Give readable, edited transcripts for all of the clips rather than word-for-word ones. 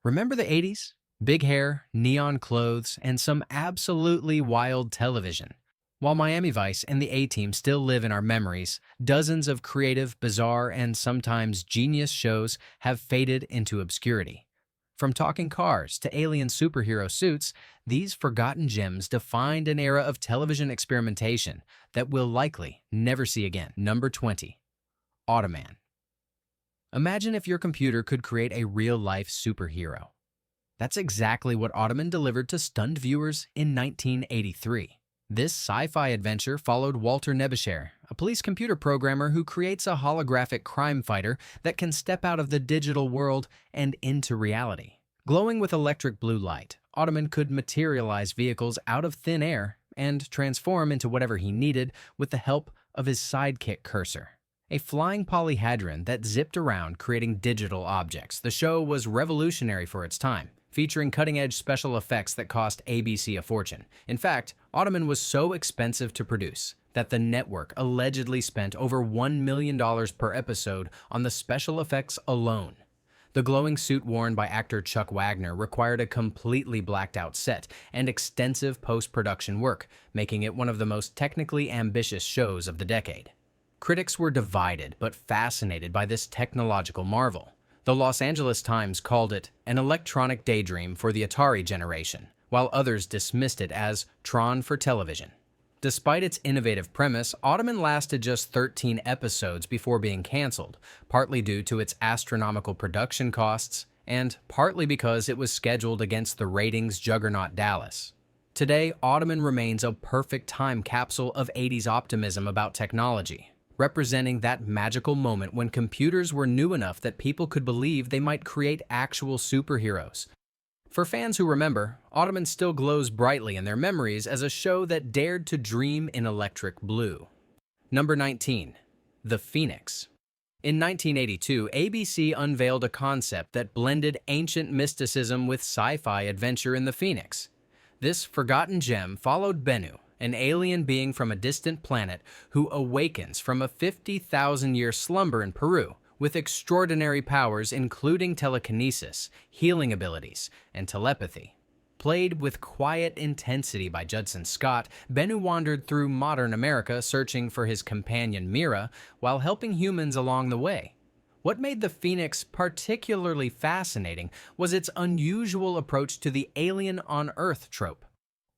Remember the 80s? Big hair, neon clothes, and some absolutely wild television. While Miami Vice and the A-Team still live in our memories, dozens of creative, bizarre, and sometimes genius shows have faded into obscurity. From talking cars to alien superhero suits, these forgotten gems defined an era of television experimentation that we'll likely never see again. Number 20. Ottoman. Imagine if your computer could create a real-life superhero. That's exactly what Ottoman delivered to stunned viewers in 1983. This sci-fi adventure followed Walter Nebusher, a police computer programmer who creates a holographic crime fighter that can step out of the digital world and into reality. Glowing with electric blue light, Ottoman could materialize vehicles out of thin air and transform into whatever he needed with the help of his sidekick cursor, a flying polyhedron that zipped around creating digital objects. The show was revolutionary for its time, featuring cutting-edge special effects that cost ABC a fortune. In fact, Ottoman was so expensive to produce that the network allegedly spent over $1 million per episode on the special effects alone. The glowing suit worn by actor Chuck Wagner required a completely blacked-out set and extensive post-production work, making it one of the most technically ambitious shows of the decade. Critics were divided but fascinated by this technological marvel. The Los Angeles Times called it an electronic daydream for the Atari generation, while others dismissed it as Tron for television. Despite its innovative premise, Ottoman lasted just 13 episodes before being canceled, partly due to its astronomical production costs and partly because it was scheduled against the ratings juggernaut Dallas. Today, Ottoman remains a perfect time capsule of 80s optimism about technology, representing that magical moment when computers were new enough that people could believe they might create actual superheroes. For fans who remember, Ottoman still glows brightly in their memories as a show that dared to dream in electric blue. Number 19. The Phoenix. In 1982, ABC unveiled a concept that blended ancient mysticism with sci-fi adventure in the Phoenix. This forgotten gem followed Bennu, an alien being from a distant planet who awakens from a 50,000-year slumber in Peru, with extraordinary powers including telekinesis, healing abilities, and telepathy. Played with quiet intensity by Judson Scott, Bennu wandered through modern America searching for his companion Mira while helping humans along the way. What made the Phoenix particularly fascinating was its unusual approach to the alien on Earth trope.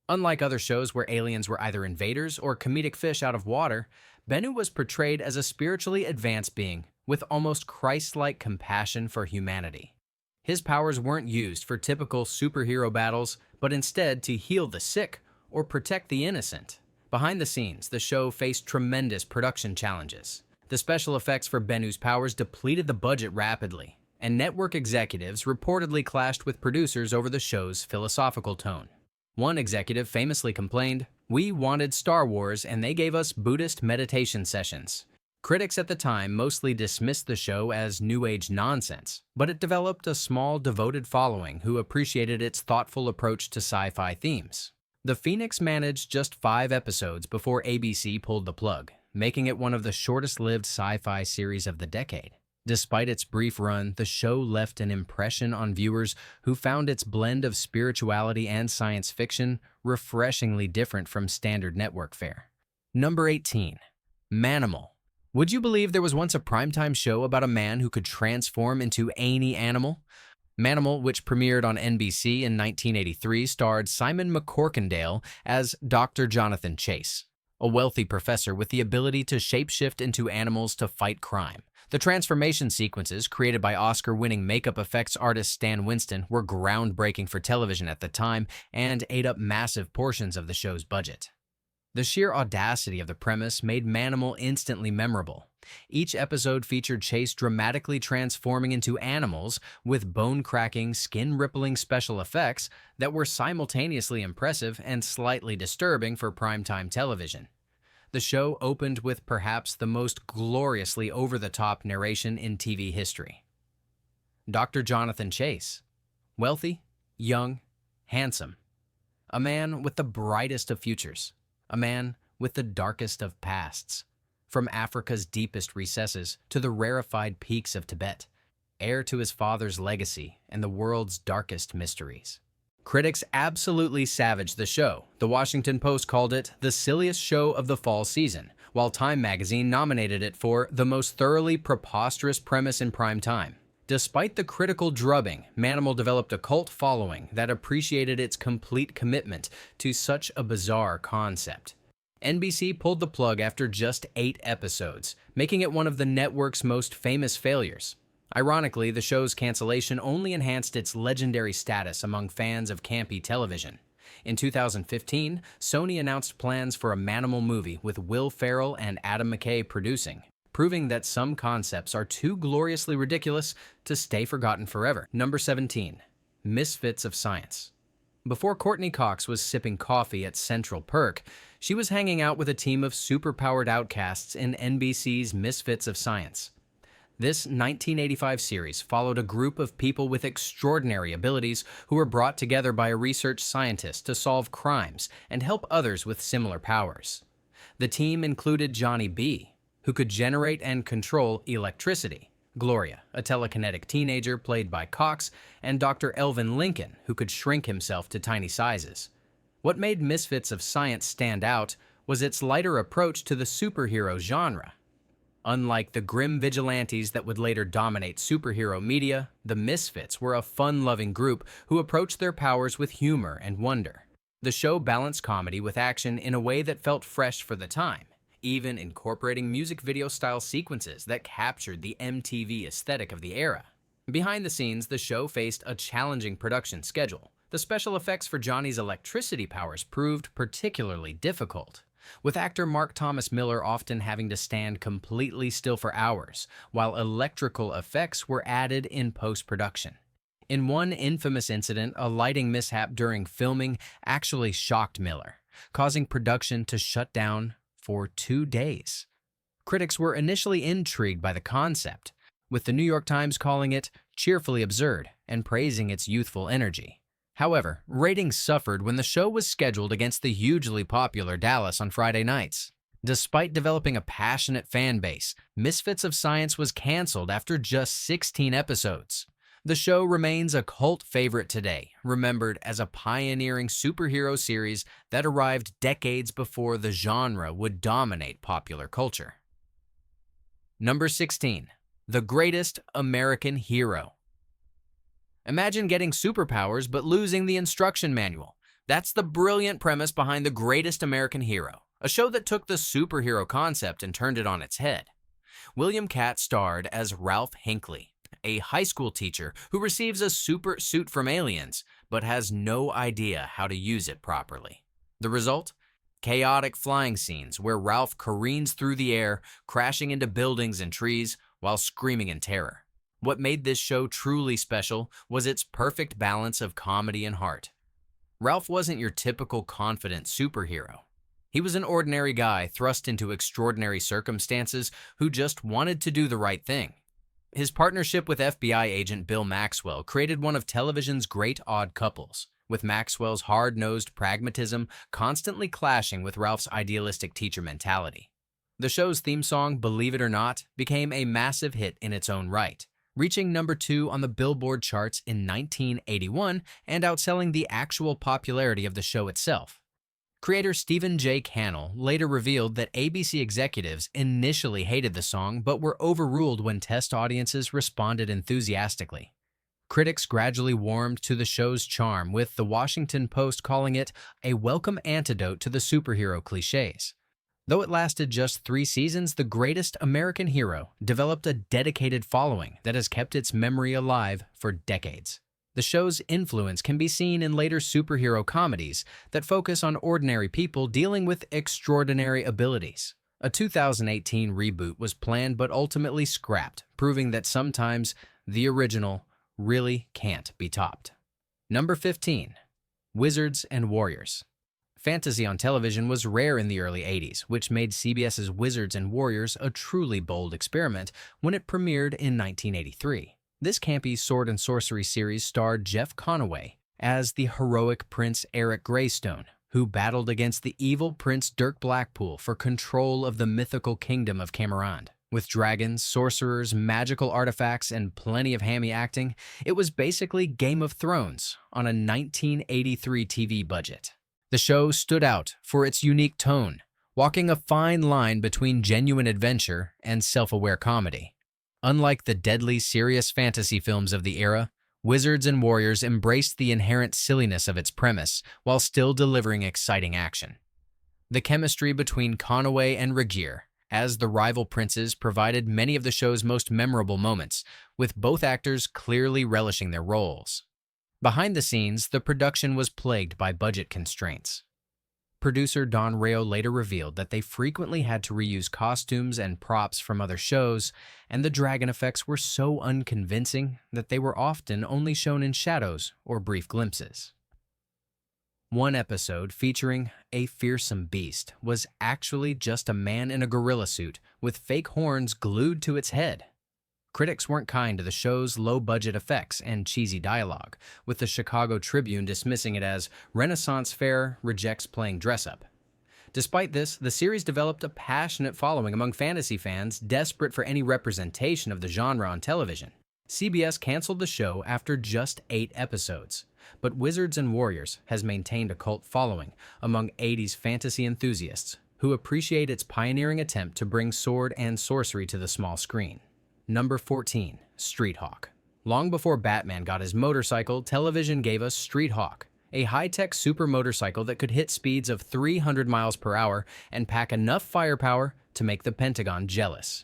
Unlike other shows where aliens were either invaders or comedic fish out of water, Bennu was portrayed as a spiritually advanced being with almost Christ-like compassion for humanity. His powers weren't used for typical superhero battles, but instead to heal the sick or protect the innocent. Behind the scenes, the show faced tremendous production challenges. The special effects for Bennu's powers depleted the budget rapidly, and network executives reportedly clashed with producers over the show's philosophical tone. One executive famously complained, "We wanted Star Wars and they gave us Buddhist meditation sessions." Critics at the time mostly dismissed the show as New Age nonsense, but it developed a small, devoted following who appreciated its thoughtful approach to sci-fi themes. The Phoenix managed just 5 episodes before ABC pulled the plug, making it one of the shortest-lived sci-fi series of the decade. Despite its brief run, the show left an impression on viewers who found its blend of spirituality and science fiction refreshingly different from standard network fare. Number 18. Manimal. Would you believe there was once a primetime show about a man who could transform into any animal? Manimal, which premiered on NBC in 1983, starred Simon McCorkindale as Dr. Jonathan Chase, a wealthy professor with the ability to shapeshift into animals to fight crime. The transformation sequences, created by Oscar-winning makeup effects artist Stan Winston, were groundbreaking for television at the time and ate up massive portions of the show's budget. The sheer audacity of the premise made Manimal instantly memorable. Each episode featured Chase dramatically transforming into animals with bone-cracking, skin-rippling special effects that were simultaneously impressive and slightly disturbing for primetime television. The show opened with perhaps the most gloriously over-the-top narration in TV history. Dr. Jonathan Chase. Wealthy, young, handsome. A man with the brightest of futures. A man with the darkest of pasts. From Africa's deepest recesses to the rarefied peaks of Tibet, heir to his father's legacy and the world's darkest mysteries. Critics absolutely savaged the show. The Washington Post called it the silliest show of the fall season, while Time magazine nominated it for the most thoroughly preposterous premise in prime time. Despite the critical drubbing, Manimal developed a cult following that appreciated its complete commitment to such a bizarre concept. NBC pulled the plug after just 8 episodes, making it one of the network's most famous failures. Ironically, the show's cancellation only enhanced its legendary status among fans of campy television. In 2015, Sony announced plans for a Manimal movie with Will Ferrell and Adam McKay producing, proving that some concepts are too gloriously ridiculous to stay forgotten forever. Number 17. Misfits of Science. Before Courtney Cox was sipping coffee at Central Perk, she was hanging out with a team of superpowered outcasts in NBC's Misfits of Science. This 1985 series followed a group of people with extraordinary abilities who were brought together by a research scientist to solve crimes and help others with similar powers. The team included Johnny B, who could generate and control electricity, Gloria, a telekinetic teenager played by Cox, and Dr. Elvin Lincoln, who could shrink himself to tiny sizes. What made Misfits of Science stand out was its lighter approach to the superhero genre. Unlike the grim vigilantes that would later dominate superhero media, the Misfits were a fun-loving group who approached their powers with humor and wonder. The show balanced comedy with action in a way that felt fresh for the time, even incorporating music video-style sequences that captured the MTV aesthetic of the era. Behind the scenes, the show faced a challenging production schedule. The special effects for Johnny's electricity powers proved particularly difficult, with actor Mark Thomas Miller often having to stand completely still for hours, while electrical effects were added in post-production. In one infamous incident, a lighting mishap during filming actually shocked Miller, causing production to shut down for 2 days. Critics were initially intrigued by the concept, with the New York Times calling it cheerfully absurd and praising its youthful energy. However, ratings suffered when the show was scheduled against the hugely popular Dallas on Friday nights. Despite developing a passionate fan base, Misfits of Science was canceled after just 16 episodes. The show remains a cult favorite today, remembered as a pioneering superhero series that arrived decades before the genre would dominate popular culture. Number 16. The Greatest American Hero. Imagine getting superpowers but losing the instruction manual. That's the brilliant premise behind The Greatest American Hero, a show that took the superhero concept and turned it on its head. William Katt starred as Ralph Hinckley, a high school teacher who receives a super suit from aliens but has no idea how to use it properly. The result? Chaotic flying scenes where Ralph careens through the air, crashing into buildings and trees while screaming in terror. What made this show truly special was its perfect balance of comedy and heart. Ralph wasn't your typical confident superhero. He was an ordinary guy thrust into extraordinary circumstances who just wanted to do the right thing. His partnership with FBI agent Bill Maxwell created one of television's great odd couples, with Maxwell's hard-nosed pragmatism constantly clashing with Ralph's idealistic teacher mentality. The show's theme song, Believe It or Not, became a massive hit in its own right, reaching number 2 on the Billboard charts in 1981 and outselling the actual popularity of the show itself. Creator Stephen J. Cannell later revealed that ABC executives initially hated the song but were overruled when test audiences responded enthusiastically. Critics gradually warmed to the show's charm, with the Washington Post calling it a welcome antidote to the superhero cliches. Though it lasted just 3 seasons, The Greatest American Hero developed a dedicated following that has kept its memory alive for decades. The show's influence can be seen in later superhero comedies that focus on ordinary people dealing with extraordinary abilities. A 2018 reboot was planned but ultimately scrapped, proving that sometimes the original really can't be topped. Number 15. Wizards and Warriors. Fantasy on television was rare in the early 80s, which made CBS's Wizards and Warriors a truly bold experiment when it premiered in 1983. This campy sword and sorcery series starred Jeff Conaway as the heroic Prince Eric Greystone, who battled against the evil Prince Dirk Blackpool for control of the mythical kingdom of Camarond. With dragons, sorcerers, magical artifacts, and plenty of hammy acting, it was basically Game of Thrones on a 1983 TV budget. The show stood out for its unique tone, walking a fine line between genuine adventure and self-aware comedy. Unlike the deadly serious fantasy films of the era, Wizards and Warriors embraced the inherent silliness of its premise while still delivering exciting action. The chemistry between Conway and Regier as the rival princes provided many of the show's most memorable moments, with both actors clearly relishing their roles. Behind the scenes, the production was plagued by budget constraints. Producer Don Rao later revealed that they frequently had to reuse costumes and props from other shows, and the dragon effects were so unconvincing that they were often only shown in shadows or brief glimpses. One episode featuring a fearsome beast was actually just a man in a gorilla suit with fake horns glued to its head. Critics weren't kind to the show's low-budget effects and cheesy dialogue, with the Chicago Tribune dismissing it as Renaissance fare rejects playing dress-up. Despite this, the series developed a passionate following among fantasy fans desperate for any representation of the genre on television. CBS canceled the show after just 8 episodes, but Wizards and Warriors has maintained a cult following among 80s fantasy enthusiasts who appreciate its pioneering attempt to bring sword and sorcery to the small screen. Number 14. Street Hawk. Long before Batman got his motorcycle, television gave us Street Hawk, a high-tech super motorcycle that could hit speeds of 300 miles per hour and pack enough firepower to make the Pentagon jealous.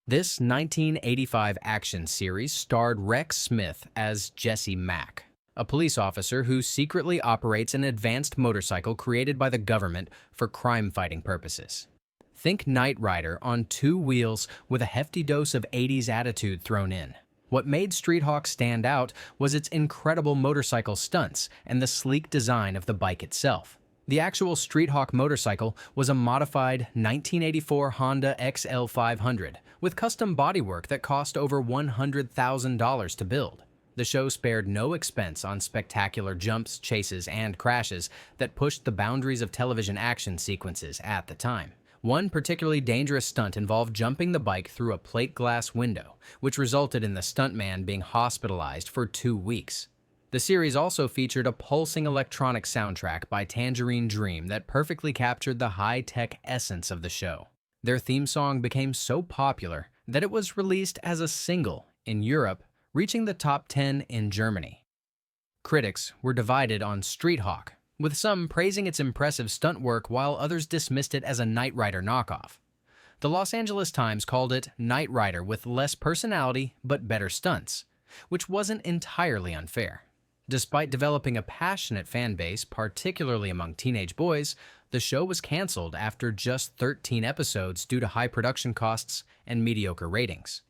This 1985 action series starred Rex Smith as Jesse Mack, a police officer who secretly operates an advanced motorcycle created by the government for crime-fighting purposes. Think Knight Rider on 2 wheels with a hefty dose of 80s attitude thrown in. What made Street Hawk stand out was its incredible motorcycle stunts and the sleek design of the bike itself. The actual Street Hawk motorcycle was a modified 1984 Honda XL500 with custom bodywork that cost over $100,000 to build. The show spared no expense on spectacular jumps, chases, and crashes that pushed the boundaries of television action sequences at the time. One particularly dangerous stunt involved jumping the bike through a plate glass window, which resulted in the stuntman being hospitalized for 2 weeks. The series also featured a pulsing electronic soundtrack by Tangerine Dream that perfectly captured the high-tech essence of the show. Their theme song became so popular that it was released as a single in Europe, reaching the top 10 in Germany. Critics were divided on Street Hawk, with some praising its impressive stunt work while others dismissed it as a Knight Rider knockoff. The Los Angeles Times called it Knight Rider with less personality but better stunts, which wasn't entirely unfair. Despite developing a passionate fan base, particularly among teenage boys, the show was canceled after just 13 episodes due to high production costs and mediocre ratings.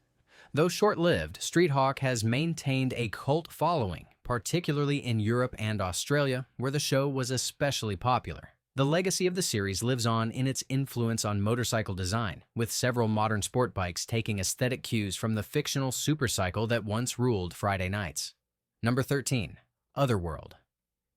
Though short-lived, Street Hawk has maintained a cult following, particularly in Europe and Australia, where the show was especially popular. The legacy of the series lives on in its influence on motorcycle design, with several modern sport bikes taking aesthetic cues from the fictional supercycle that once ruled Friday nights. Number 13. Otherworld.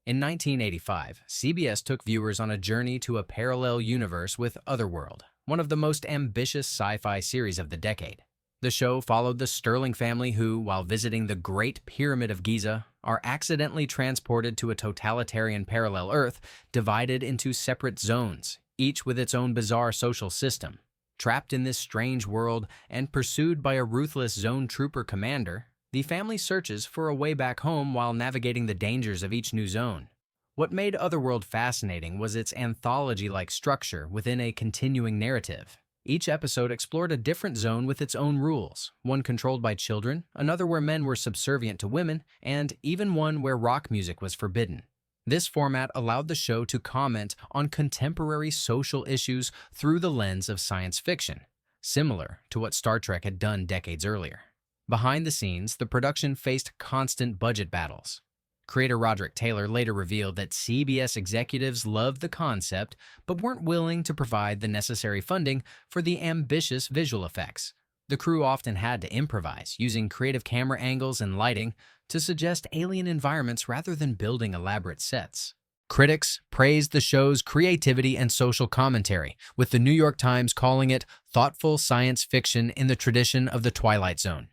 In 1985, CBS took viewers on a journey to a parallel universe with Otherworld, one of the most ambitious sci-fi series of the decade. The show followed the Sterling family who, while visiting the Great Pyramid of Giza, are accidentally transported to a totalitarian parallel Earth divided into separate zones, each with its own bizarre social system. Trapped in this strange world and pursued by a ruthless zone trooper commander, the family searches for a way back home while navigating the dangers of each new zone. What made Otherworld fascinating was its anthology-like structure within a continuing narrative. Each episode explored a different zone with its own rules, one controlled by children, another where men were subservient to women, and even one where rock music was forbidden. This format allowed the show to comment on contemporary social issues through the lens of science fiction, similar to what Star Trek had done decades earlier. Behind the scenes, the production faced constant budget battles. Creator Roderick Taylor later revealed that CBS executives loved the concept but weren't willing to provide the necessary funding for the ambitious visual effects. The crew often had to improvise, using creative camera angles and lighting to suggest alien environments rather than building elaborate sets. Critics praised the show's creativity and social commentary, with the New York Times calling it thoughtful science fiction in the tradition of The Twilight Zone.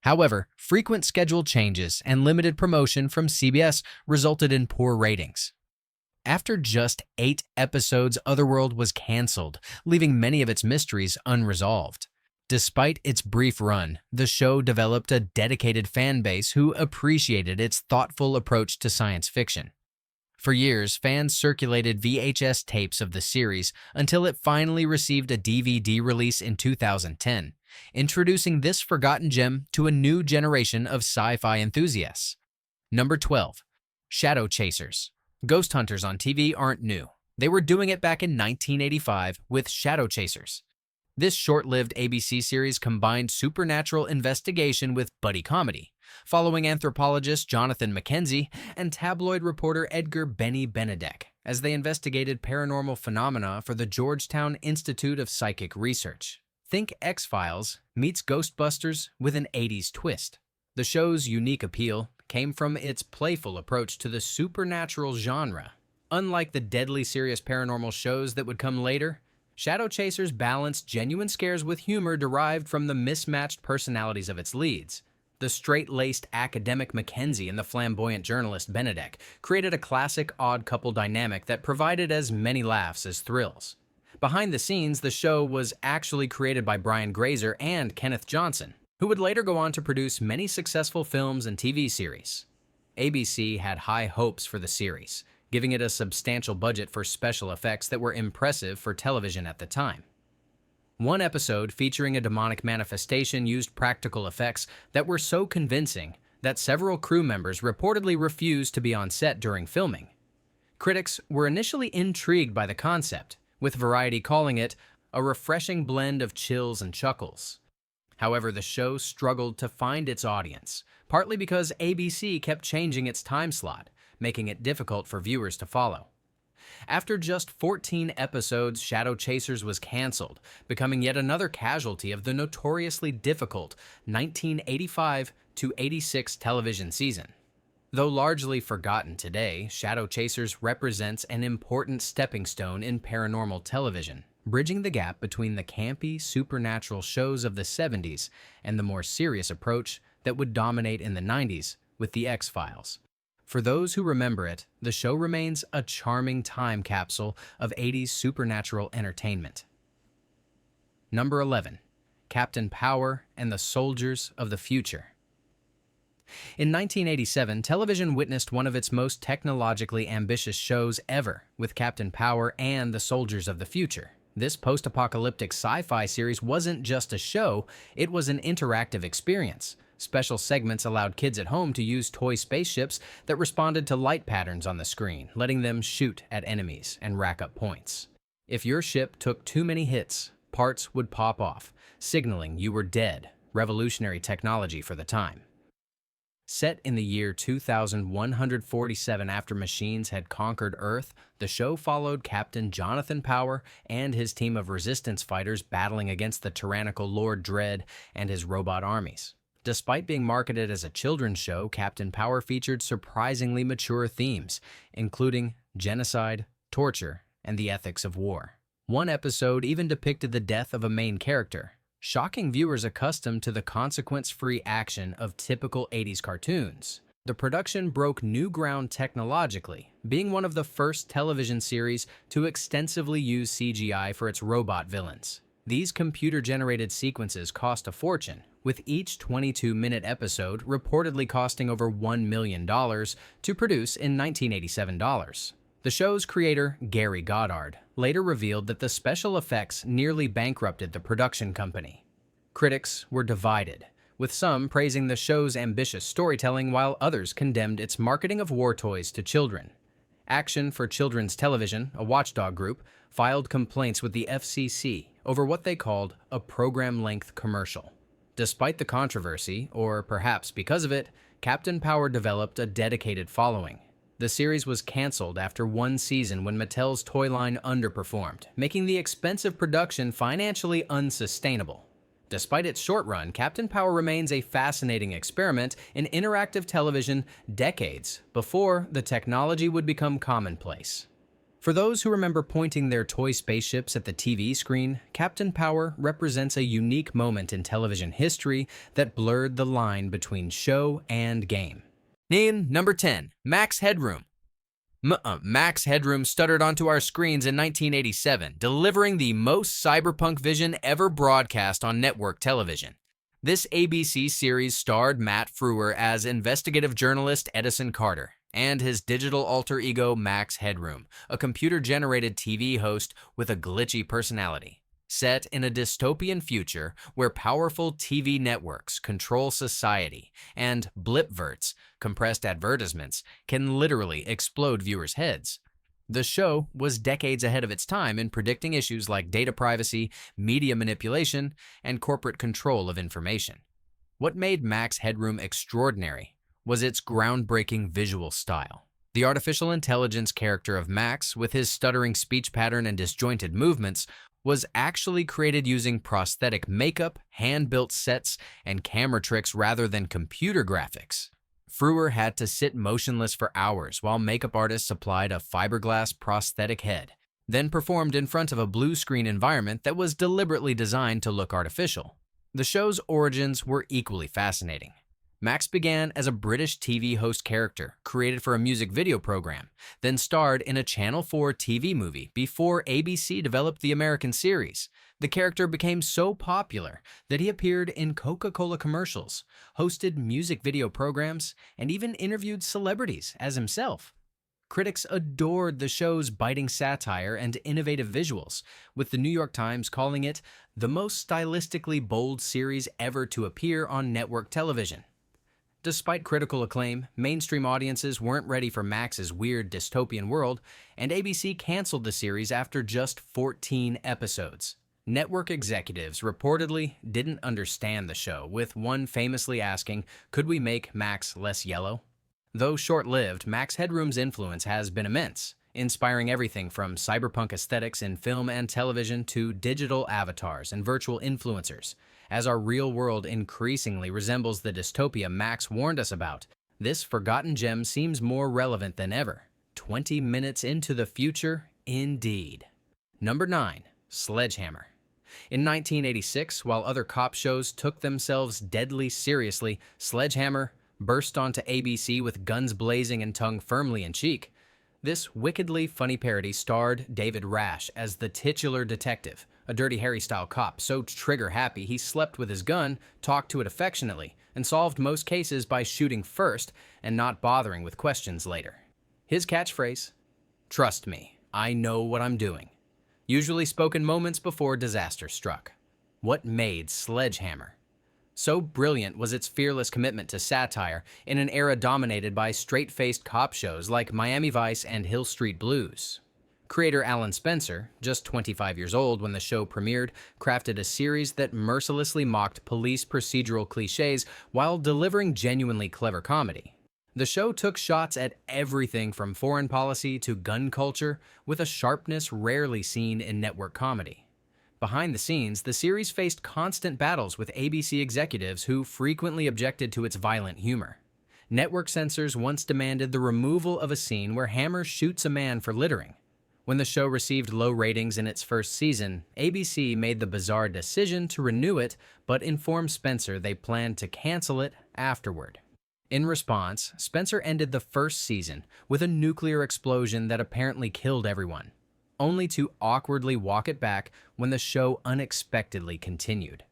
However, frequent schedule changes and limited promotion from CBS resulted in poor ratings. After just 8 episodes, Otherworld was canceled, leaving many of its mysteries unresolved. Despite its brief run, the show developed a dedicated fan base who appreciated its thoughtful approach to science fiction. For years, fans circulated VHS tapes of the series until it finally received a DVD release in 2010, introducing this forgotten gem to a new generation of sci-fi enthusiasts. Number 12. Shadowchasers. Ghost hunters on TV aren't new. They were doing it back in 1985 with Shadowchasers. This short-lived ABC series combined supernatural investigation with buddy comedy, following anthropologist Jonathan Mackenzie and tabloid reporter Edgar Benny Benedek as they investigated paranormal phenomena for the Georgetown Institute of Psychic Research. Think X-Files meets Ghostbusters with an 80s twist. The show's unique appeal came from its playful approach to the supernatural genre. Unlike the deadly serious paranormal shows that would come later, Shadowchasers balanced genuine scares with humor derived from the mismatched personalities of its leads. The straight-laced academic Mackenzie and the flamboyant journalist Benedek created a classic odd couple dynamic that provided as many laughs as thrills. Behind the scenes, the show was actually created by Brian Grazer and Kenneth Johnson, who would later go on to produce many successful films and TV series. ABC had high hopes for the series, giving it a substantial budget for special effects that were impressive for television at the time. One episode featuring a demonic manifestation used practical effects that were so convincing that several crew members reportedly refused to be on set during filming. Critics were initially intrigued by the concept, with Variety calling it a refreshing blend of chills and chuckles. However, the show struggled to find its audience, partly because ABC kept changing its time slot, making it difficult for viewers to follow. After just 14 episodes, Shadowchasers was canceled, becoming yet another casualty of the notoriously difficult 1985 to 86 television season. Though largely forgotten today, Shadowchasers represents an important stepping stone in paranormal television, bridging the gap between the campy, supernatural shows of the 70s and the more serious approach that would dominate in the 90s with The X-Files. For those who remember it, the show remains a charming time capsule of 80s supernatural entertainment. Number 11. Captain Power and the Soldiers of the Future. In 1987, television witnessed one of its most technologically ambitious shows ever, with Captain Power and the Soldiers of the Future. This post-apocalyptic sci-fi series wasn't just a show, it was an interactive experience. Special segments allowed kids at home to use toy spaceships that responded to light patterns on the screen, letting them shoot at enemies and rack up points. If your ship took too many hits, parts would pop off, signaling you were dead, revolutionary technology for the time. Set in the year 2147 after machines had conquered Earth, the show followed Captain Jonathan Power and his team of resistance fighters battling against the tyrannical Lord Dredd and his robot armies. Despite being marketed as a children's show, Captain Power featured surprisingly mature themes, including genocide, torture, and the ethics of war. One episode even depicted the death of a main character, shocking viewers accustomed to the consequence-free action of typical 80s cartoons. The production broke new ground technologically, being one of the first television series to extensively use CGI for its robot villains. These computer-generated sequences cost a fortune, with each 22-minute episode reportedly costing over $1 million to produce in 1987 dollars. The show's creator, Gary Goddard, later revealed that the special effects nearly bankrupted the production company. Critics were divided, with some praising the show's ambitious storytelling while others condemned its marketing of war toys to children. Action for Children's Television, a watchdog group, filed complaints with the FCC over what they called a program-length commercial. Despite the controversy, or perhaps because of it, Captain Power developed a dedicated following. The series was canceled after one season when Mattel's toy line underperformed, making the expensive production financially unsustainable. Despite its short run, Captain Power remains a fascinating experiment in interactive television decades before the technology would become commonplace. For those who remember pointing their toy spaceships at the TV screen, Captain Power represents a unique moment in television history that blurred the line between show and game. In number 10, Max Headroom. Max Headroom stuttered onto our screens in 1987, delivering the most cyberpunk vision ever broadcast on network television. This ABC series starred Matt Frewer as investigative journalist Edison Carter and his digital alter ego Max Headroom, a computer-generated TV host with a glitchy personality. Set in a dystopian future where powerful TV networks control society and blipverts, compressed advertisements, can literally explode viewers' heads. The show was decades ahead of its time in predicting issues like data privacy, media manipulation, and corporate control of information. What made Max Headroom extraordinary was its groundbreaking visual style. The artificial intelligence character of Max, with his stuttering speech pattern and disjointed movements, was actually created using prosthetic makeup, hand-built sets, and camera tricks rather than computer graphics. Frewer had to sit motionless for hours while makeup artists applied a fiberglass prosthetic head, then performed in front of a blue screen environment that was deliberately designed to look artificial. The show's origins were equally fascinating. Max began as a British TV host character created for a music video program, then starred in a Channel 4 TV movie before ABC developed the American series. The character became so popular that he appeared in Coca-Cola commercials, hosted music video programs, and even interviewed celebrities as himself. Critics adored the show's biting satire and innovative visuals, with the New York Times calling it the most stylistically bold series ever to appear on network television. Despite critical acclaim, mainstream audiences weren't ready for Max's weird dystopian world, and ABC canceled the series after just 14 episodes. Network executives reportedly didn't understand the show, with one famously asking, "Could we make Max less yellow?" Though short-lived, Max Headroom's influence has been immense, inspiring everything from cyberpunk aesthetics in film and television to digital avatars and virtual influencers. As our real world increasingly resembles the dystopia Max warned us about, this forgotten gem seems more relevant than ever. 20 minutes into the future, indeed. Number 9. Sledgehammer. In 1986, while other cop shows took themselves deadly seriously, Sledgehammer burst onto ABC with guns blazing and tongue firmly in cheek. This wickedly funny parody starred David Rash as the titular detective, a Dirty Harry-style cop so trigger-happy he slept with his gun, talked to it affectionately, and solved most cases by shooting first and not bothering with questions later. His catchphrase, "Trust me, I know what I'm doing," usually spoken moments before disaster struck. What made Sledgehammer so brilliant was its fearless commitment to satire in an era dominated by straight-faced cop shows like Miami Vice and Hill Street Blues. Creator Alan Spencer, just 25 years old when the show premiered, crafted a series that mercilessly mocked police procedural cliches while delivering genuinely clever comedy. The show took shots at everything from foreign policy to gun culture with a sharpness rarely seen in network comedy. Behind the scenes, the series faced constant battles with ABC executives who frequently objected to its violent humor. Network censors once demanded the removal of a scene where Hammer shoots a man for littering. When the show received low ratings in its first season, ABC made the bizarre decision to renew it, but informed Spencer they planned to cancel it afterward. In response, Spencer ended the first season with a nuclear explosion that apparently killed everyone, only to awkwardly walk it back when the show unexpectedly continued.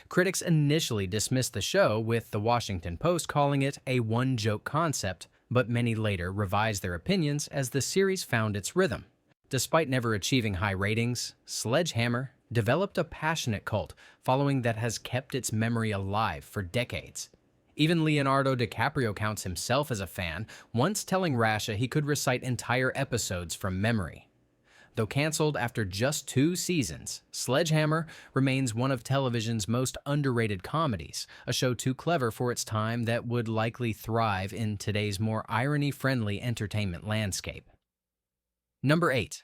Critics initially dismissed the show, with the Washington Post calling it a one-joke concept, but many later revised their opinions as the series found its rhythm. Despite never achieving high ratings, Sledgehammer developed a passionate cult following that has kept its memory alive for decades. Even Leonardo DiCaprio counts himself as a fan, once telling Rasha he could recite entire episodes from memory. Though canceled after just 2 seasons, Sledgehammer remains one of television's most underrated comedies, a show too clever for its time that would likely thrive in today's more irony-friendly entertainment landscape. Number 8.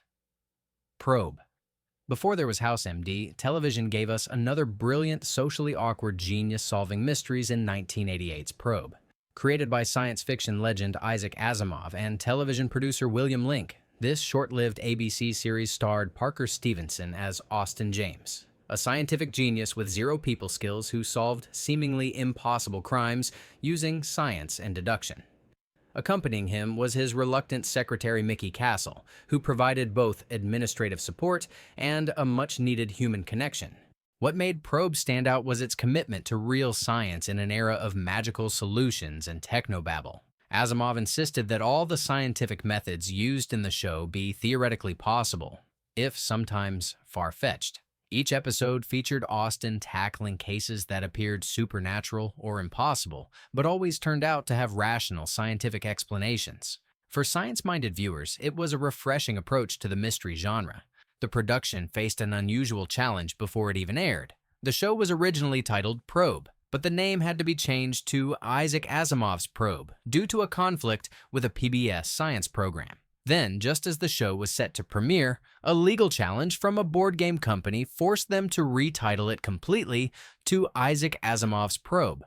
Probe. Before there was House MD, television gave us another brilliant, socially awkward genius solving mysteries in 1988's Probe. Created by science fiction legend Isaac Asimov and television producer William Link, this short-lived ABC series starred Parker Stevenson as Austin James, a scientific genius with zero people skills who solved seemingly impossible crimes using science and deduction. Accompanying him was his reluctant secretary Mickey Castle, who provided both administrative support and a much-needed human connection. What made Probe stand out was its commitment to real science in an era of magical solutions and technobabble. Asimov insisted that all the scientific methods used in the show be theoretically possible, if sometimes far-fetched. Each episode featured Austin tackling cases that appeared supernatural or impossible, but always turned out to have rational scientific explanations. For science-minded viewers, it was a refreshing approach to the mystery genre. The production faced an unusual challenge before it even aired. The show was originally titled Probe, but the name had to be changed to Isaac Asimov's Probe due to a conflict with a PBS science program. Then, just as the show was set to premiere, a legal challenge from a board game company forced them to retitle it completely to Isaac Asimov's Probe.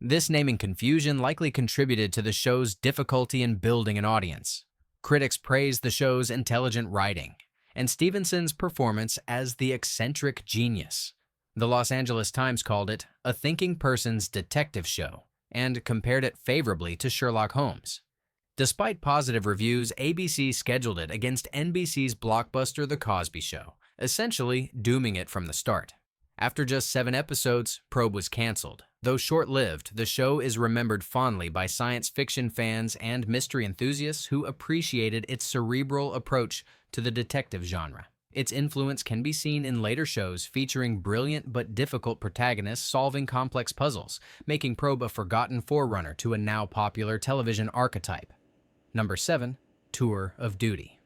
This naming confusion likely contributed to the show's difficulty in building an audience. Critics praised the show's intelligent writing and Stevenson's performance as the eccentric genius. The Los Angeles Times called it a thinking person's detective show and compared it favorably to Sherlock Holmes. Despite positive reviews, ABC scheduled it against NBC's blockbuster The Cosby Show, essentially dooming it from the start. After just 7 episodes, Probe was canceled. Though short-lived, the show is remembered fondly by science fiction fans and mystery enthusiasts who appreciated its cerebral approach to the detective genre. Its influence can be seen in later shows featuring brilliant but difficult protagonists solving complex puzzles, making Probe a forgotten forerunner to a now popular television archetype. Number 7. Tour of Duty.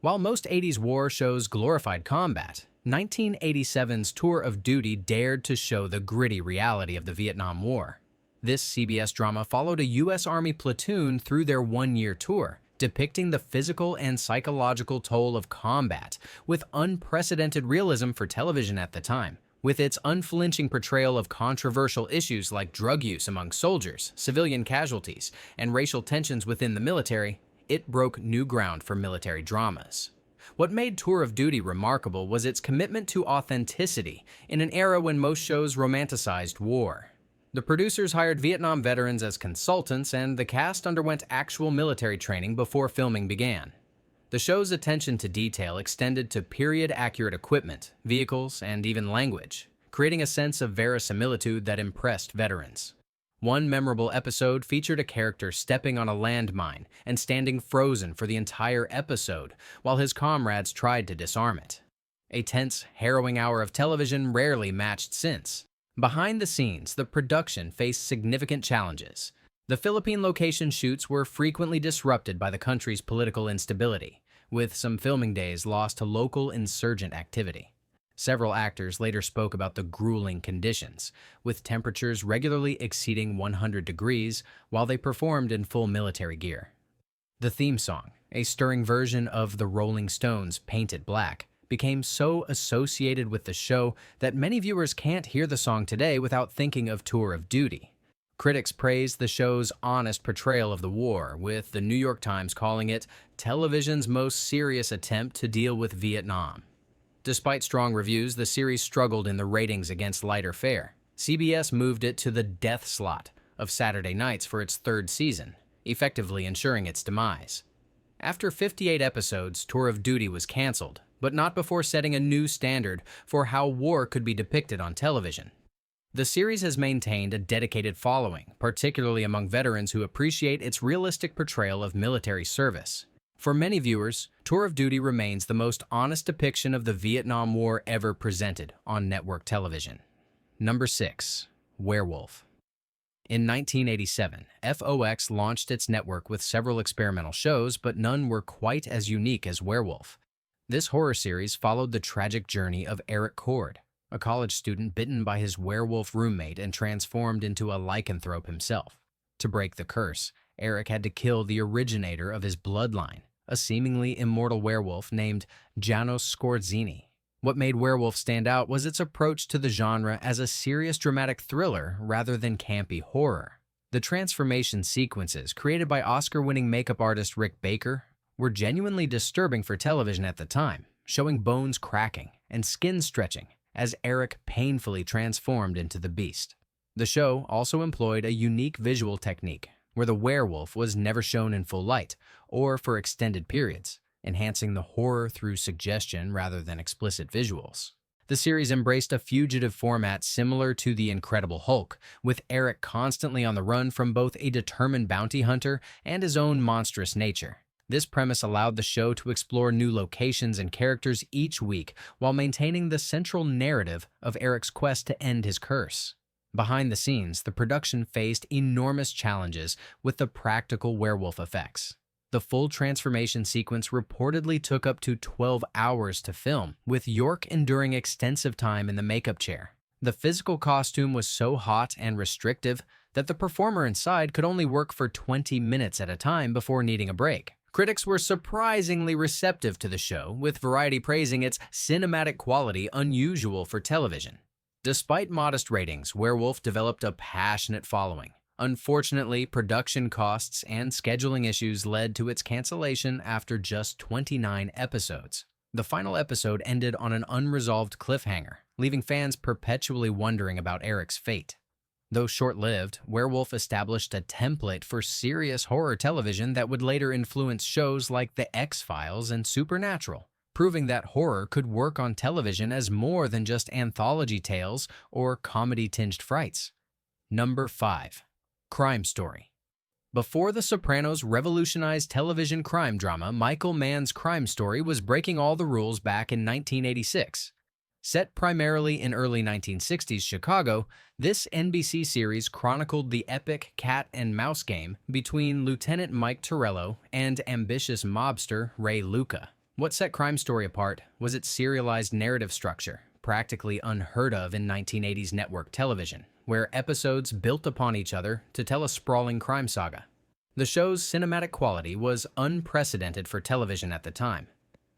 While most 80s war shows glorified combat, 1987's Tour of Duty dared to show the gritty reality of the Vietnam War. This CBS drama followed a U.S. Army platoon through their one-year tour, depicting the physical and psychological toll of combat with unprecedented realism for television at the time. With its unflinching portrayal of controversial issues like drug use among soldiers, civilian casualties, and racial tensions within the military, it broke new ground for military dramas. What made Tour of Duty remarkable was its commitment to authenticity in an era when most shows romanticized war. The producers hired Vietnam veterans as consultants, and the cast underwent actual military training before filming began. The show's attention to detail extended to period-accurate equipment, vehicles, and even language, creating a sense of verisimilitude that impressed veterans. One memorable episode featured a character stepping on a landmine and standing frozen for the entire episode while his comrades tried to disarm it. A tense, harrowing hour of television rarely matched since. Behind the scenes, the production faced significant challenges. The Philippine location shoots were frequently disrupted by the country's political instability, with some filming days lost to local insurgent activity. Several actors later spoke about the grueling conditions, with temperatures regularly exceeding 100 degrees while they performed in full military gear. The theme song, a stirring version of the Rolling Stones' Paint It Black, became so associated with the show that many viewers can't hear the song today without thinking of Tour of Duty. Critics praised the show's honest portrayal of the war, with the New York Times calling it television's most serious attempt to deal with Vietnam. Despite strong reviews, the series struggled in the ratings against lighter fare. CBS moved it to the death slot of Saturday nights for its 3rd season, effectively ensuring its demise. After 58 episodes, Tour of Duty was canceled, but not before setting a new standard for how war could be depicted on television. The series has maintained a dedicated following, particularly among veterans who appreciate its realistic portrayal of military service. For many viewers, Tour of Duty remains the most honest depiction of the Vietnam War ever presented on network television. Number 6. Werewolf. In 1987, FOX launched its network with several experimental shows, but none were quite as unique as Werewolf. This horror series followed the tragic journey of Eric Cord, a college student bitten by his werewolf roommate and transformed into a lycanthrope himself. To break the curse, Eric had to kill the originator of his bloodline, a seemingly immortal werewolf named Janos Scorzini. What made Werewolf stand out was its approach to the genre as a serious dramatic thriller rather than campy horror. The transformation sequences, created by Oscar-winning makeup artist Rick Baker, were genuinely disturbing for television at the time, showing bones cracking and skin stretching as Eric painfully transformed into the beast. The show also employed a unique visual technique where the werewolf was never shown in full light or for extended periods, enhancing the horror through suggestion rather than explicit visuals. The series embraced a fugitive format similar to The Incredible Hulk, with Eric constantly on the run from both a determined bounty hunter and his own monstrous nature. This premise allowed the show to explore new locations and characters each week while maintaining the central narrative of Eric's quest to end his curse. Behind the scenes, the production faced enormous challenges with the practical werewolf effects. The full transformation sequence reportedly took up to 12 hours to film, with York enduring extensive time in the makeup chair. The physical costume was so hot and restrictive that the performer inside could only work for 20 minutes at a time before needing a break. Critics were surprisingly receptive to the show, with Variety praising its cinematic quality unusual for television. Despite modest ratings, Werewolf developed a passionate following. Unfortunately, production costs and scheduling issues led to its cancellation after just 29 episodes. The final episode ended on an unresolved cliffhanger, leaving fans perpetually wondering about Eric's fate. Though short-lived, Werewolf established a template for serious horror television that would later influence shows like The X-Files and Supernatural, proving that horror could work on television as more than just anthology tales or comedy-tinged frights. Number 5. Crime Story. Before The Sopranos revolutionized television crime drama, Michael Mann's Crime Story was breaking all the rules back in 1986. Set primarily in early 1960s Chicago, this NBC series chronicled the epic cat and mouse game between Lieutenant Mike Torello and ambitious mobster Ray Luca. What set Crime Story apart was its serialized narrative structure, practically unheard of in 1980s network television, where episodes built upon each other to tell a sprawling crime saga. The show's cinematic quality was unprecedented for television at the time.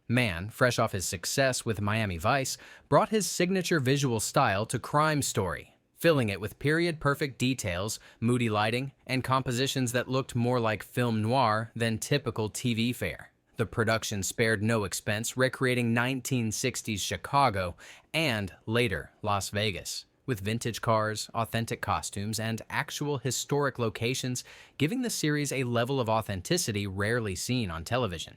Mann, fresh off his success with Miami Vice, brought his signature visual style to Crime Story, filling it with period-perfect details, moody lighting, and compositions that looked more like film noir than typical TV fare. The production spared no expense, recreating 1960s Chicago and, later, Las Vegas, with vintage cars, authentic costumes, and actual historic locations, giving the series a level of authenticity rarely seen on television.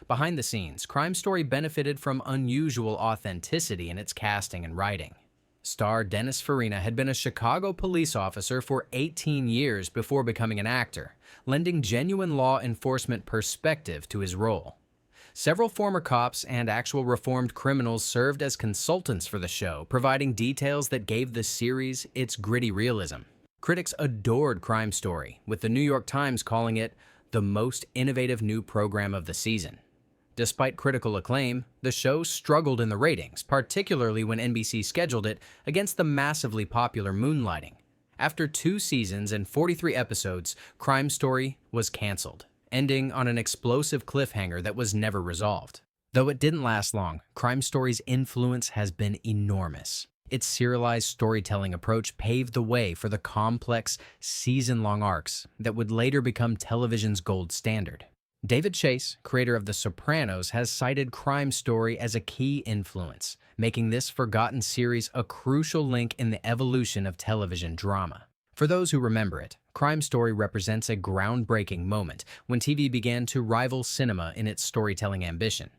Behind the scenes, Crime Story benefited from unusual authenticity in its casting and writing. Star Dennis Farina had been a Chicago police officer for 18 years before becoming an actor, lending genuine law enforcement perspective to his role. Several former cops and actual reformed criminals served as consultants for the show, providing details that gave the series its gritty realism. Critics adored Crime Story, with the New York Times calling it the most innovative new program of the season. Despite critical acclaim, the show struggled in the ratings, particularly when NBC scheduled it against the massively popular Moonlighting. After 2 seasons and 43 episodes, Crime Story was canceled, ending on an explosive cliffhanger that was never resolved. Though it didn't last long, Crime Story's influence has been enormous. Its serialized storytelling approach paved the way for the complex, season-long arcs that would later become television's gold standard. David Chase, creator of The Sopranos, has cited Crime Story as a key influence, making this forgotten series a crucial link in the evolution of television drama. For those who remember it, Crime Story represents a groundbreaking moment when TV began to rival cinema in its storytelling ambition.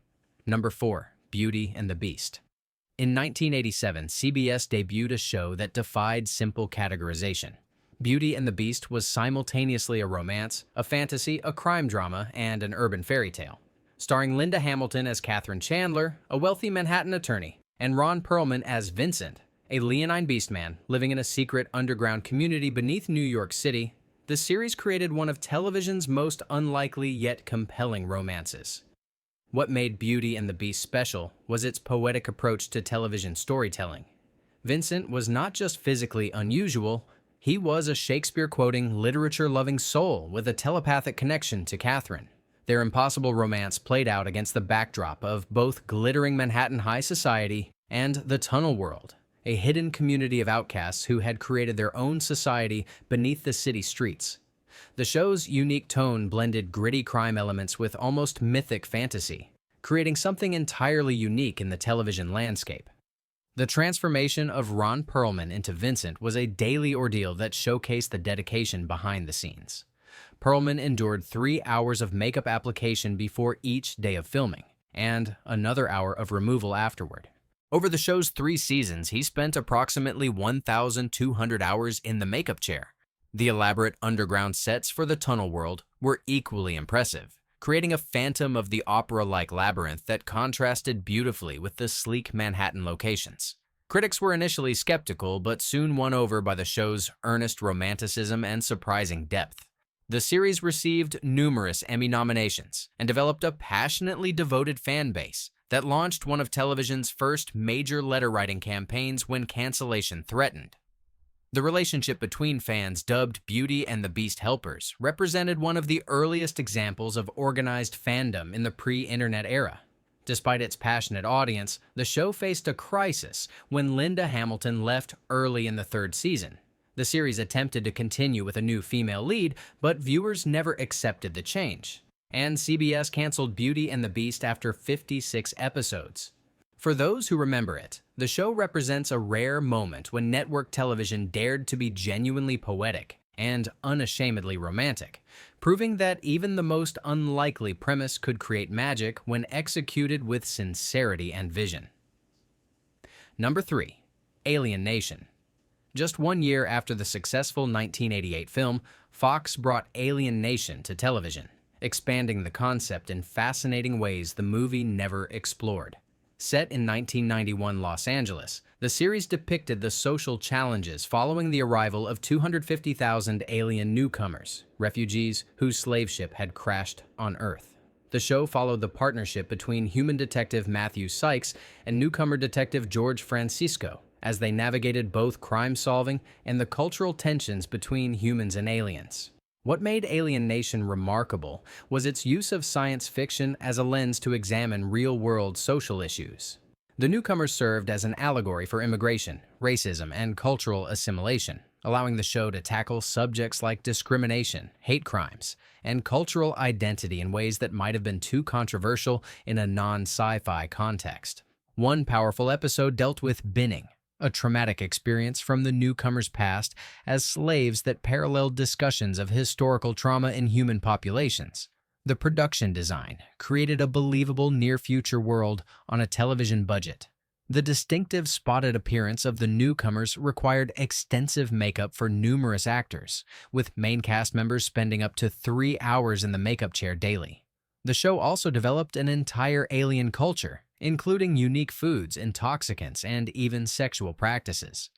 Number 4. Beauty and the Beast. In 1987, CBS debuted a show that defied simple categorization. Beauty and the Beast was simultaneously a romance, a fantasy, a crime drama, and an urban fairy tale. Starring Linda Hamilton as Katherine Chandler, a wealthy Manhattan attorney, and Ron Perlman as Vincent, a leonine beastman living in a secret underground community beneath New York City, the series created one of television's most unlikely yet compelling romances. What made Beauty and the Beast special was its poetic approach to television storytelling. Vincent was not just physically unusual, he was a Shakespeare-quoting, literature-loving soul with a telepathic connection to Catherine. Their impossible romance played out against the backdrop of both glittering Manhattan high society and the Tunnel World, a hidden community of outcasts who had created their own society beneath the city streets. The show's unique tone blended gritty crime elements with almost mythic fantasy, creating something entirely unique in the television landscape. The transformation of Ron Perlman into Vincent was a daily ordeal that showcased the dedication behind the scenes. Perlman endured 3 hours of makeup application before each day of filming, and another hour of removal afterward. Over the show's 3 seasons, he spent approximately 1,200 hours in the makeup chair. The elaborate underground sets for the Tunnel World were equally impressive, creating a phantom of the opera-like labyrinth that contrasted beautifully with the sleek Manhattan locations. Critics were initially skeptical, but soon won over by the show's earnest romanticism and surprising depth. The series received numerous Emmy nominations and developed a passionately devoted fan base that launched one of television's first major letter-writing campaigns when cancellation threatened. The relationship between fans, dubbed Beauty and the Beast helpers, represented one of the earliest examples of organized fandom in the pre-internet era. Despite its passionate audience, the show faced a crisis when Linda Hamilton left early in the 3rd season. The series attempted to continue with a new female lead, but viewers never accepted the change, and CBS canceled Beauty and the Beast after 56 episodes. For those who remember it, the show represents a rare moment when network television dared to be genuinely poetic and unashamedly romantic, proving that even the most unlikely premise could create magic when executed with sincerity and vision. Number 3. Alien Nation. Just 1 year after the successful 1988 film, Fox brought Alien Nation to television, expanding the concept in fascinating ways the movie never explored. Set in 1991 Los Angeles, the series depicted the social challenges following the arrival of 250,000 alien newcomers, refugees whose slave ship had crashed on Earth. The show followed the partnership between human detective Matthew Sykes and newcomer detective George Francisco, as they navigated both crime-solving and the cultural tensions between humans and aliens. What made Alien Nation remarkable was its use of science fiction as a lens to examine real-world social issues. The newcomers served as an allegory for immigration, racism, and cultural assimilation, allowing the show to tackle subjects like discrimination, hate crimes, and cultural identity in ways that might have been too controversial in a non-sci-fi context. One powerful episode dealt with binning, a traumatic experience from the newcomers' past as slaves that paralleled discussions of historical trauma in human populations. The production design created a believable near-future world on a television budget. The distinctive spotted appearance of the newcomers required extensive makeup for numerous actors, with main cast members spending up to 3 hours in the makeup chair daily. The show also developed an entire alien culture, including unique foods, intoxicants, and even sexual practices.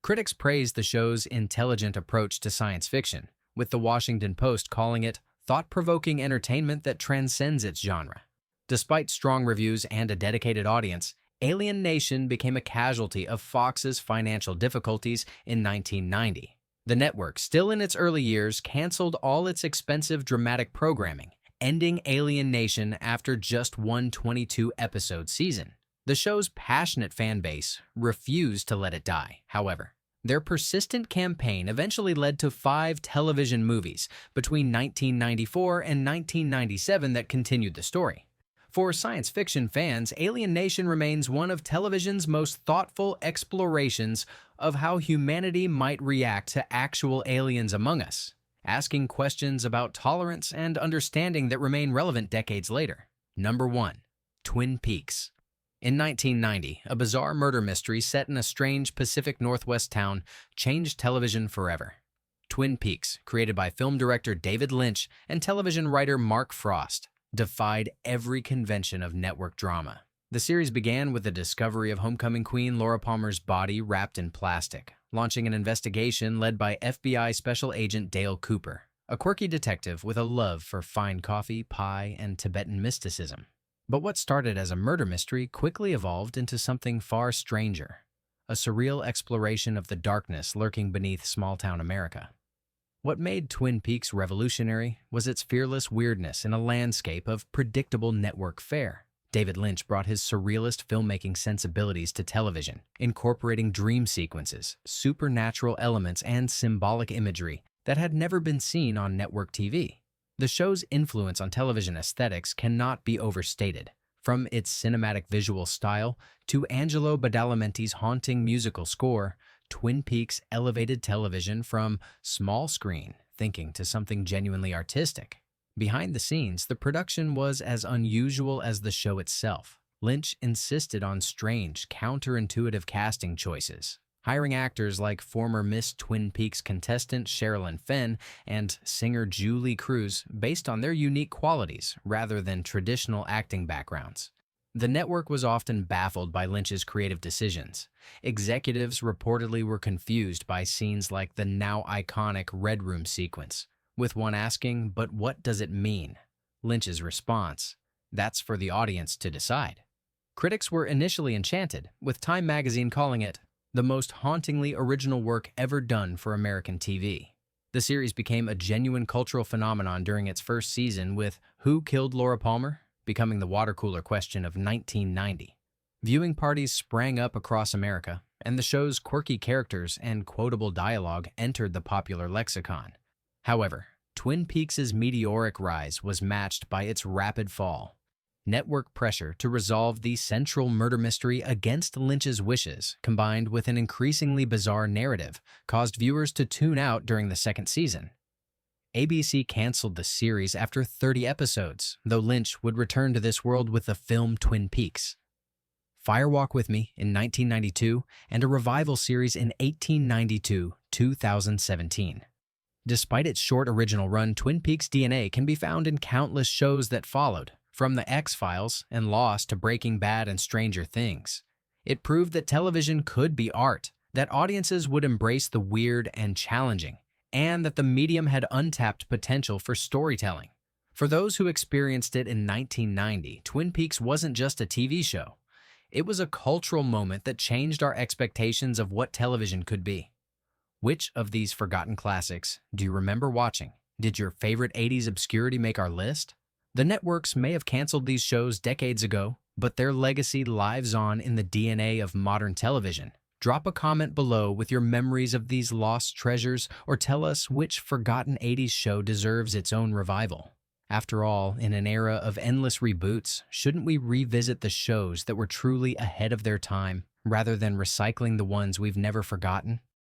Critics praised the show's intelligent approach to science fiction, with the Washington Post calling it thought-provoking entertainment that transcends its genre. Despite strong reviews and a dedicated audience, Alien Nation became a casualty of Fox's financial difficulties in 1990. The network, still in its early years, canceled all its expensive dramatic programming, ending Alien Nation after just one 22-episode season. The show's passionate fan base refused to let it die, however. Their persistent campaign eventually led to 5 television movies between 1994 and 1997 that continued the story. For science fiction fans, Alien Nation remains one of television's most thoughtful explorations of how humanity might react to actual aliens among us, asking questions about tolerance and understanding that remain relevant decades later. Number 1. Twin Peaks. In 1990, a bizarre murder mystery set in a strange Pacific Northwest town changed television forever. Twin Peaks, created by film director David Lynch and television writer Mark Frost, defied every convention of network drama. The series began with the discovery of homecoming queen Laura Palmer's body wrapped in plastic, launching an investigation led by FBI Special Agent Dale Cooper, a quirky detective with a love for fine coffee, pie, and Tibetan mysticism. But what started as a murder mystery quickly evolved into something far stranger, a surreal exploration of the darkness lurking beneath small-town America. What made Twin Peaks revolutionary was its fearless weirdness in a landscape of predictable network fare. David Lynch brought his surrealist filmmaking sensibilities to television, incorporating dream sequences, supernatural elements, and symbolic imagery that had never been seen on network TV. The show's influence on television aesthetics cannot be overstated. From its cinematic visual style to Angelo Badalamenti's haunting musical score, Twin Peaks elevated television from small screen thinking to something genuinely artistic. Behind the scenes, the production was as unusual as the show itself. Lynch insisted on strange, counterintuitive casting choices, hiring actors like former Miss Twin Peaks contestant Sherilyn Fenn and singer Julie Cruz based on their unique qualities rather than traditional acting backgrounds. The network was often baffled by Lynch's creative decisions. Executives reportedly were confused by scenes like the now iconic Red Room sequence, with one asking, "But what does it mean?" Lynch's response, "That's for the audience to decide." Critics were initially enchanted, with Time magazine calling it the most hauntingly original work ever done for American TV. The series became a genuine cultural phenomenon during its first season, with Who Killed Laura Palmer becoming the water cooler question of 1990. Viewing parties sprang up across America, and the show's quirky characters and quotable dialogue entered the popular lexicon. However, Twin Peaks' meteoric rise was matched by its rapid fall. Network pressure to resolve the central murder mystery against Lynch's wishes, combined with an increasingly bizarre narrative, caused viewers to tune out during the second season. ABC canceled the series after 30 episodes, though Lynch would return to this world with the film Twin Peaks. Firewalk With Me in 1992 and a revival series in 1892-2017. Despite its short original run, Twin Peaks' DNA can be found in countless shows that followed, from The X-Files and Lost to Breaking Bad and Stranger Things. It proved that television could be art, that audiences would embrace the weird and challenging, and that the medium had untapped potential for storytelling. For those who experienced it in 1990, Twin Peaks wasn't just a TV show. It was a cultural moment that changed our expectations of what television could be. Which of these forgotten classics do you remember watching? Did your favorite 80s obscurity make our list? The networks may have canceled these shows decades ago, but their legacy lives on in the DNA of modern television. Drop a comment below with your memories of these lost treasures, or tell us which forgotten 80s show deserves its own revival. After all, in an era of endless reboots, shouldn't we revisit the shows that were truly ahead of their time, rather than recycling the ones we've never forgotten?